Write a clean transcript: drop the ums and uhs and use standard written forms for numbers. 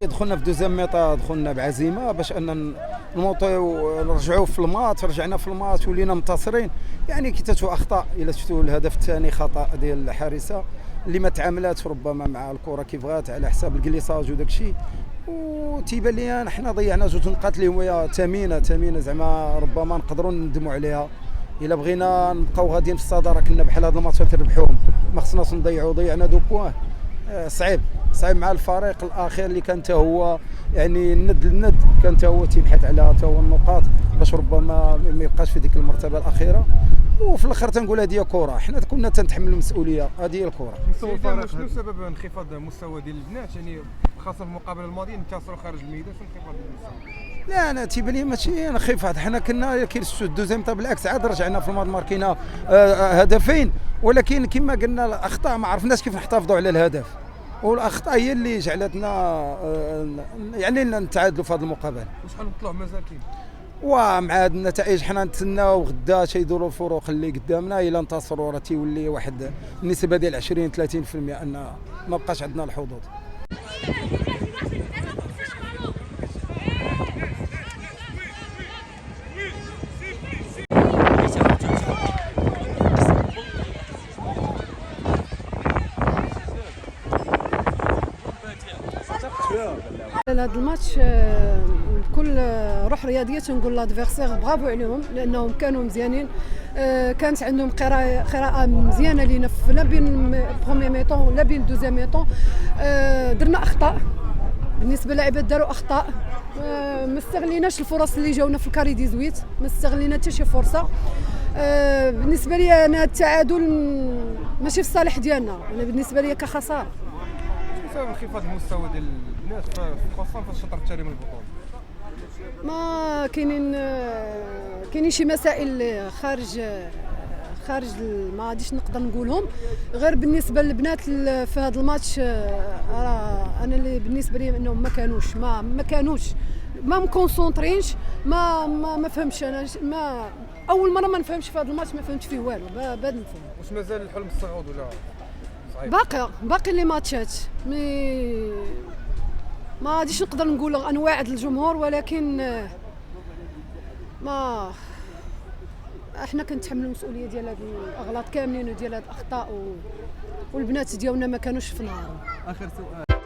دخلنا في دوزيام ميطا، دخلنا بعزيمه باش ان نموطيو نرجعوا في الماتش. رجعنا في الماتش ولينا منتصرين. يعني كي تشوفوا اخطاء، الا شفتوا الهدف الثاني خطا ديال الحارسه اللي ما تعاملاتش ربما مع الكره كيف بغات على حساب الكليساج وداك الشيء. وتيبان لي حنا ضيعنا جوج نقاط اللي هما ثمينه زعما ربما نقدروا ندموا عليها. الا بغينا نبقاو غاديين في الصداره كنا بحال هاد الماتشات نربحوهم، ما خصناش نضيعوا. ضيعنا دو بوان. صعيب مع الفريق الاخير اللي كان حتى هو يعني الند للند، كان حتى هو تيبحث على حتى هو النقاط باش ربما ما يبقاش في ديك المرتبه الاخيره. وفي الاخر تنقول هذه كره، حنا كنا تنتحملوا المسؤوليه، هذه هي الكره. مستوى الفريق شنو سبب انخفاض المستوى ديال البنات؟ يعني خاصه في المقابله الماضيه انتصروا خارج الميدان، شنو انخفاض المستوى؟ لا انا تيبان لي ماشي انخفاض، حنا كنا كيرسو الدوزيام طاب بالعكس، عاد رجعنا في الماضي ماركينا هدفين، ولكن كما قلنا الاخطاء ما عرفناش كيف نحتفظوا على الهدف، والاخطاء هي اللي جعلتنا يعني نتعادلوا في هذه المقابله. وشحال من طلوع مازال كاين؟ ومع هاد النتائج حنا نتسناو غدا تيدوروا الفروق اللي قدامنا، الا انتصروا راه تيولي واحد النسبه ديال 20 30% ان ما بقاش عندنا الحظوظ. هذا الماتش بكل روح رياضيه تنقول لادفيرسير برافو عليهم، لانهم كانوا مزيانين. كانت عندهم قراءه مزيانه لينا لا بين برومي ميطون لا بين دوزيام ميطون. درنا اخطاء بالنسبه للاعبات، داروا اخطاء. ما استغليناش الفرص اللي جاونا في الكاري 18، ما استغلينا حتى شي فرصه. بالنسبه لي انا التعادل ماشي في الصالح ديالنا، انا بالنسبه لي كخساره. بسبب انخفاض المستوى ديال البنات خاصه في الشطر الثاني من البطوله؟ ما كاينين شي مسائل خارج ما غاديش نقدر نقولهم. غير بالنسبه للبنات في هذا الماتش، انا اللي بالنسبه لي انهم ما كانوش ما مكونسونطرينش. ما فهمتش انا، ما اول مره ما نفهمش في هذا الماتش، ما فهمتش فيه والو. باد نفهم. واش مازال الحلم الصعود ولا باقي لي ماتشات؟ ما غاديش نقدر نقول انواع الجمهور، ولكن ما احنا كنتحملوا المسؤوليه ديال هاد الاغلاط كاملين وديال هاد الاخطاء، والبنات ديالنا ما كانوش في نهارهم. اخر سؤال.